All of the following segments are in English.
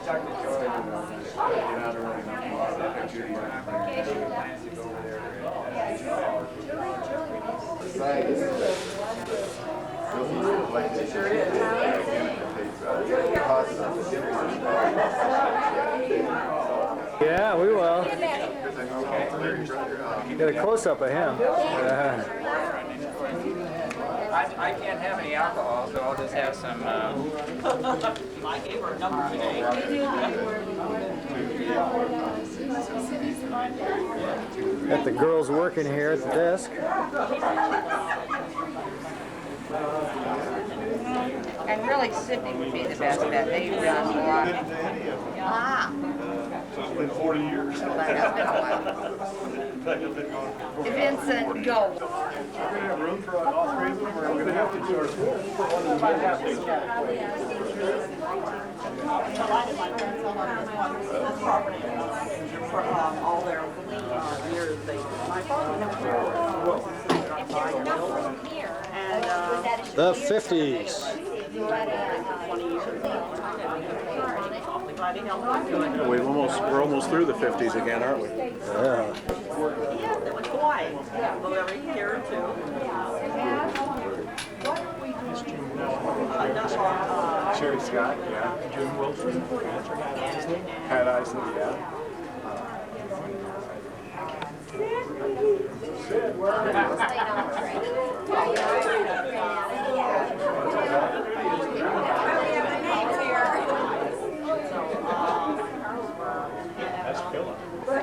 Yeah, we will. Get a close-up of him. I can't have any alcohol, so I'll just have some. I gave her a number today. Got the girls working here at the desk. And really, Sydney would be the best bet. They run a lot. Ah. So it's been 40 years. Well, that has been a while. Vincent, go. We're going to have room for all three of them, or we're going to have to sort of. All their years, The 50s. We're almost through the 50s again, aren't we? Yeah. Yeah, that was Hawaii. Well, every year or two. Sherry Scott, yeah. Jim Wilson, Pat Isley, yeah.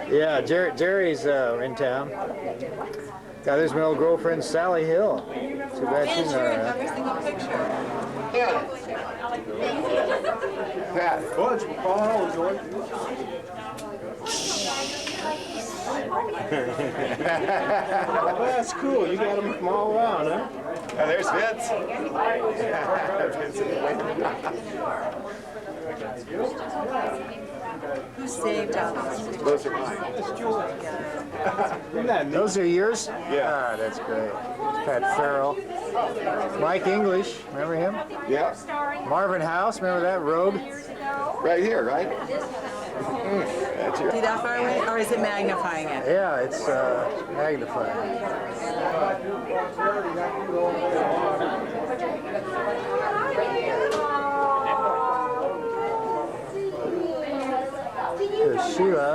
Yeah, Jerry's in town. Got his old girlfriend Sally Hill. Too bad she's not around. Pat, Budge, Coronado is going. Well, that's cool. You got them from all around, huh? Oh, there's Vince. Who saved us? Those are mine. Those are yours? Yeah. Ah, that's great. Pat Farrell. Mike English, remember him? Yeah. Marvin House, remember that road? Right here, right? That's your. See that far away? Or is it magnifying it? Yeah, it's magnifying. There's Sheila.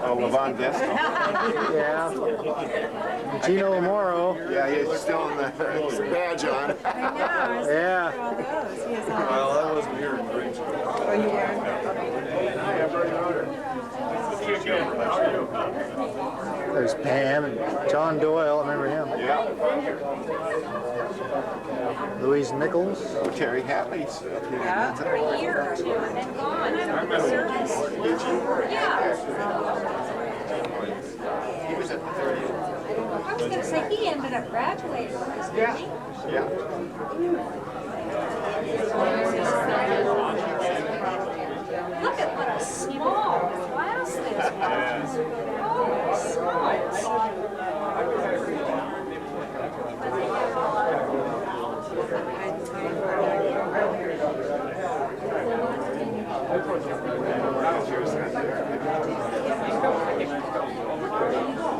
Oh, Levon Vest. Yeah. Gino Moro. Yeah, he's still in the badge on. Yeah. Well, I wasn't here in grade school. Oh, you were? There's Pam and John Doyle, remember him? Yeah. Louise Nichols. Oh, Terry Hatley's up here. Yeah. For a year or two and then gone. Service. Yeah. He was at the 30th. I was going to say he ended up graduating. Yeah. Yeah. Look at what a small class this was. Holy smokes.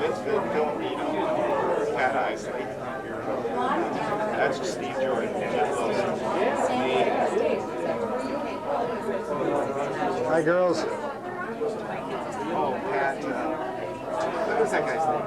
Vince Filipino. Pat Isley. That's Steve Jordan. Hi, girls. Oh, Pat. What was that guy's name?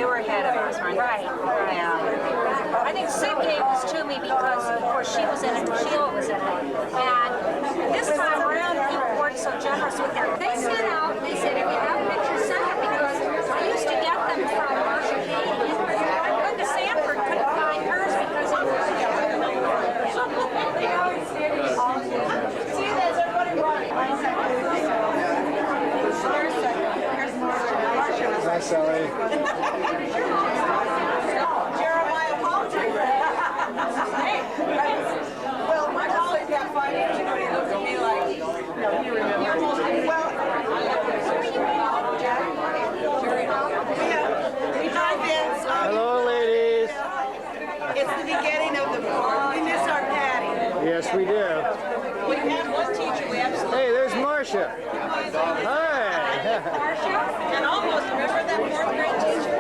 they were ahead of us, weren't they? Right. Yeah. I think Sid gave this to me because, of course, Sheila was in it. And this time around, people weren't so generous with their. They sent out, they said, if you have pictures, send them because I used to get them from Marcia Katie. Linda Sanford couldn't find hers because it was. See, there's everybody running. Hi, Sally. Jeremiah Poultry. Well, my colleague got financial, but he looked at me like, no, you remember. Well, hi, Vince. Hello, ladies. It's the beginning of the board. We miss our Patty. Yes, we do. We had one teacher we absolutely. Hey, there's Marcia. Hi. And almost remember that fourth grade teacher?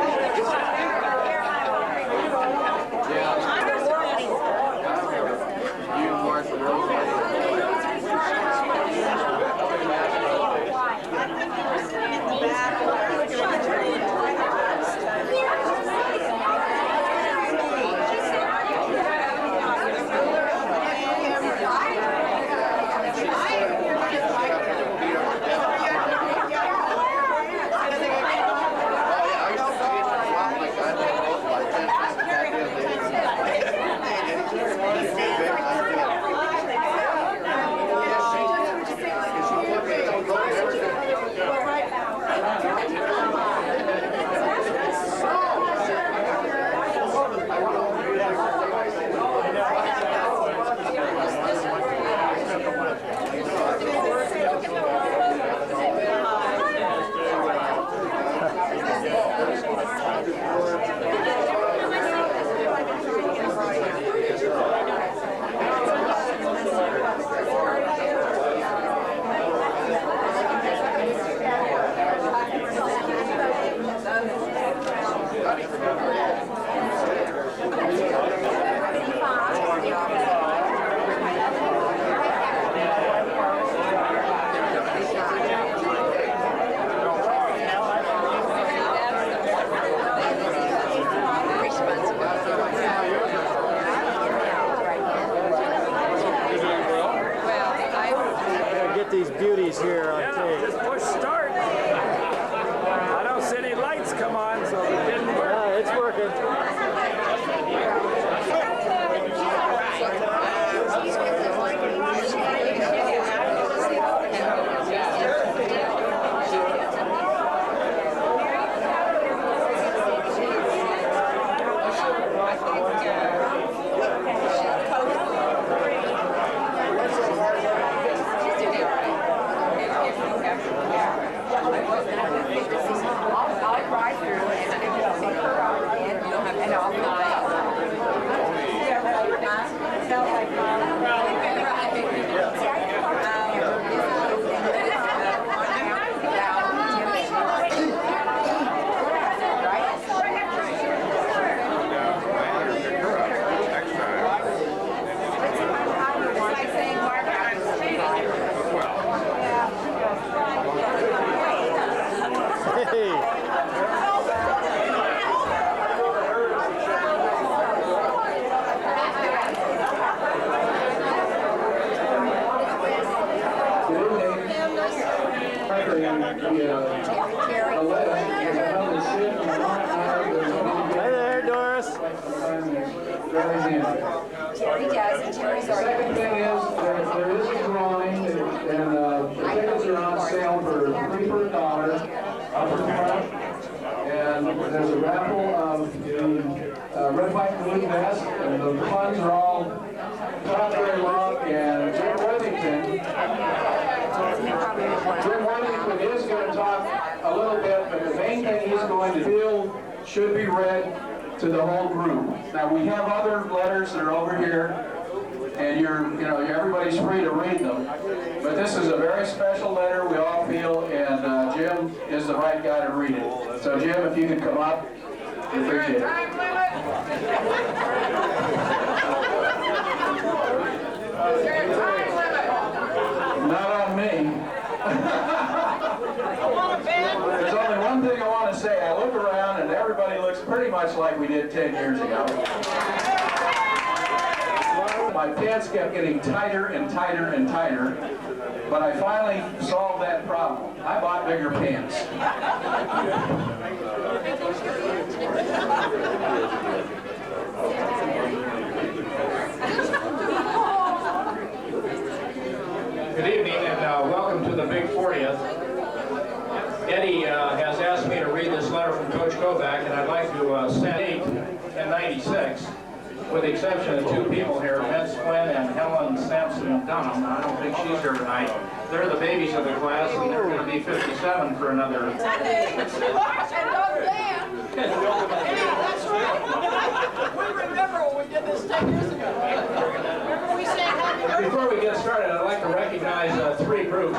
You, Martha Rose. These beauties here on tape. Just push start. I don't see any lights come on, so it didn't work. Yeah, it's working. Hi there, Doris. Terry does, and Terry's The second thing is, there is a drawing, and the tickets are on sale for $3 per dollar up front. And there's a raffle of the red, white, and blue vest, and the funds are all Strawberry Rock and Jim Worthington. Jim Worthington is going to talk a little bit, but the main thing he's going to do should be read to the whole group. Now, we have other letters that are over here, and everybody's free to read them. But this is a very special letter, we all feel, and Jim is the right guy to read it. So, Jim, if you could come up, we appreciate it. Not on me. There's only one thing I want to say. I look around and everybody looks pretty much like we did 10 years ago. My pants kept getting tighter and tighter and tighter, but I finally solved that problem. I bought bigger pants. Good evening and welcome to the Big 40th. Eddie has asked me to read this letter from Coach Kovac, and I'd like to send 8 and 96, with the exception of 2 people here, Vince Flynn and Helen Sampson Dunham. I don't think she's here tonight. They're the babies of the class, and they're going to be 57 for another. And Doug Dan. That's right. We remember when we did this 10 years ago. Remember we sang happy birthday? Before we get started, I'd like to recognize 3 groups.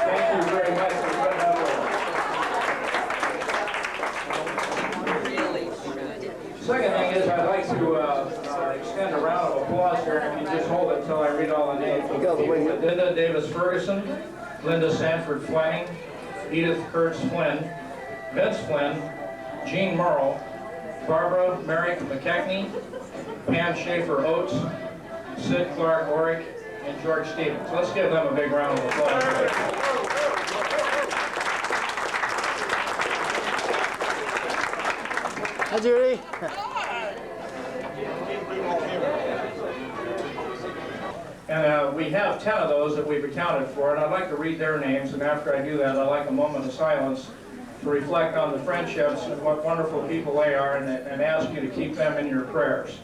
Thank you very much for putting up with us. Second thing is I'd like to extend a round of applause here. If you just hold it until I read all the names. Linda Davis Ferguson, Linda Sanford Fleming, Edith Kurtz Flynn, Vince Flynn, Jean Morrow, Barbara Merrick McKechnie, Pam Schaefer Oates, Sid Clark Orick, and George Stevens. Let's give them a big round of applause. Hi, Judy. And we have 10 of those that we've accounted for, and I'd like to read their names, and after I do that, I'd like a moment of silence to reflect on the friendships and what wonderful people they are, and ask you to keep them in your prayers.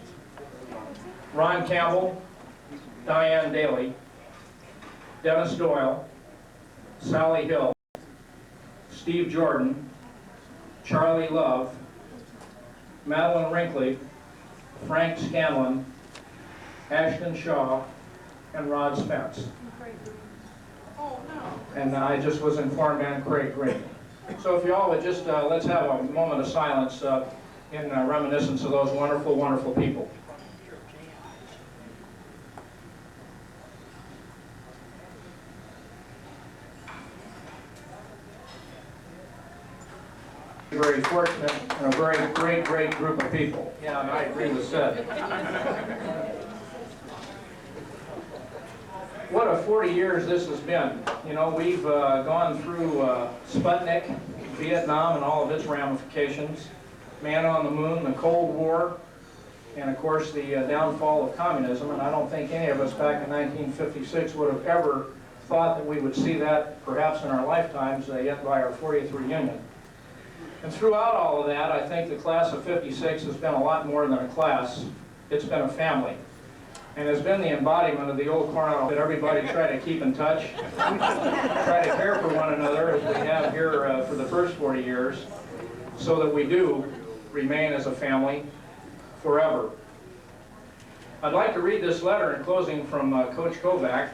Ron Campbell, Diane Daly, Dennis Doyle, Sally Hill, Steve Jordan, Charlie Love, Madeline Wrinkley, Frank Scanlon, Ashton Shaw, and Rod Spence. And I just was informed, and Craig Green. So if you all would just, let's have a moment of silence in reminiscence of those wonderful, wonderful people. Very fortunate and a very great group of people. Yeah, and I agree with Sid. What a 40 years this has been. You know, we've gone through Sputnik, Vietnam and all of its ramifications, Man on the Moon, the Cold War, and of course the downfall of communism. And I don't think any of us back in 1956 would have ever thought that we would see that perhaps in our lifetimes, yet by our 40th reunion. And throughout all of that, I think the class of '56 has been a lot more than a class. It's been a family. And has been the embodiment of the old Coronado that everybody try to keep in touch, try to care for one another as we have here for the first 40 years, so that we do remain as a family forever. I'd like to read this letter in closing from Coach Kovac,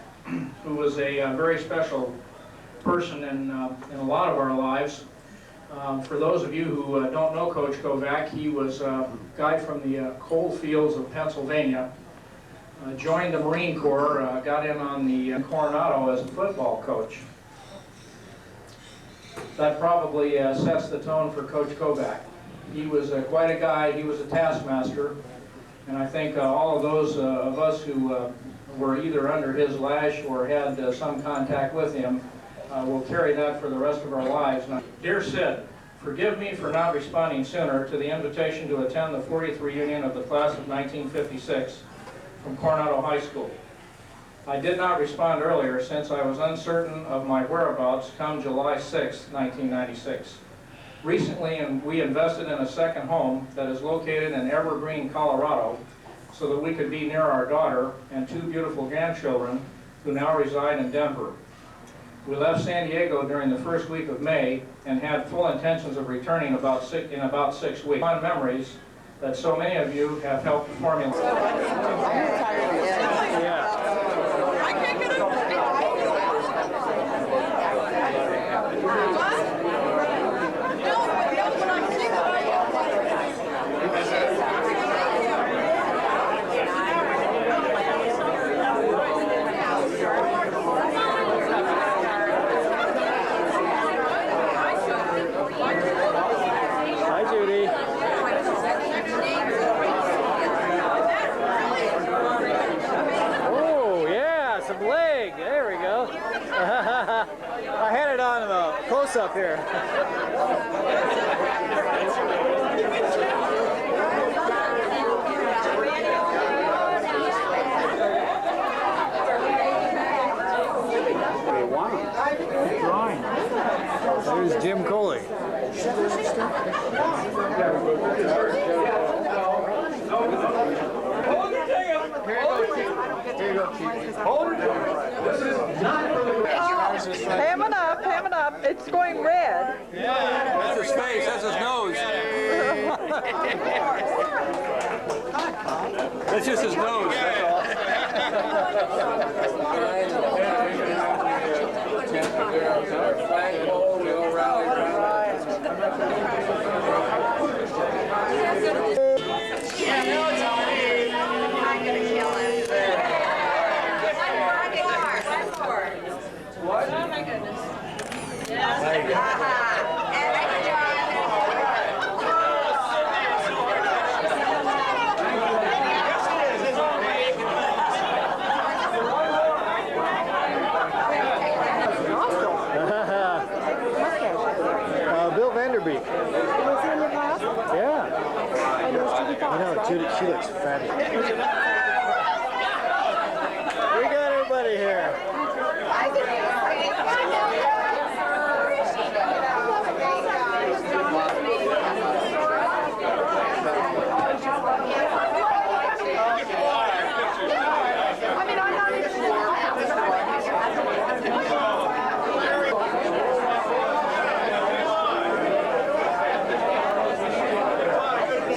who was a very special person in a lot of our lives. For those of you who don't know Coach Kovac, he was a guy from the coal fields of Pennsylvania, joined the Marine Corps, got in on the Coronado as a football coach. That probably sets the tone for Coach Kovac. He was quite a guy, he was a taskmaster, and I think all of those of us who were either under his lash or had some contact with him will carry that for the rest of our lives. Now, dear Sid, forgive me for not responding sooner to the invitation to attend the 40th reunion of the class of 1956 from Coronado High School. I did not respond earlier since I was uncertain of my whereabouts come July 6, 1996. Recently, we invested in a second home that is located in Evergreen, Colorado, so that we could be near our daughter and 2 beautiful grandchildren who now reside in Denver. We left San Diego during the first week of May and had full intentions of returning in about 6 weeks. Fond memories that so many of you have helped formulate. Hi, Judy. close-up here. There's Jim Coley. Ham it up. It's going red. That's his face, that's his nose. That's just his nose, that's all. Bill Vanderbeek. Yeah. I know, she looks fabulous. We got everybody here.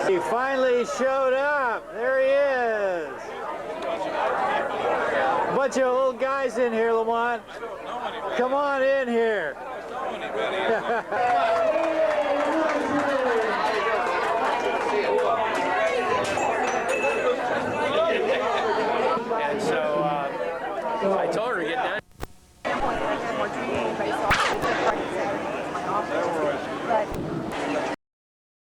He finally showed up. There he is. Bunch of old guys in here, Lamont. Come on in here. And so I told her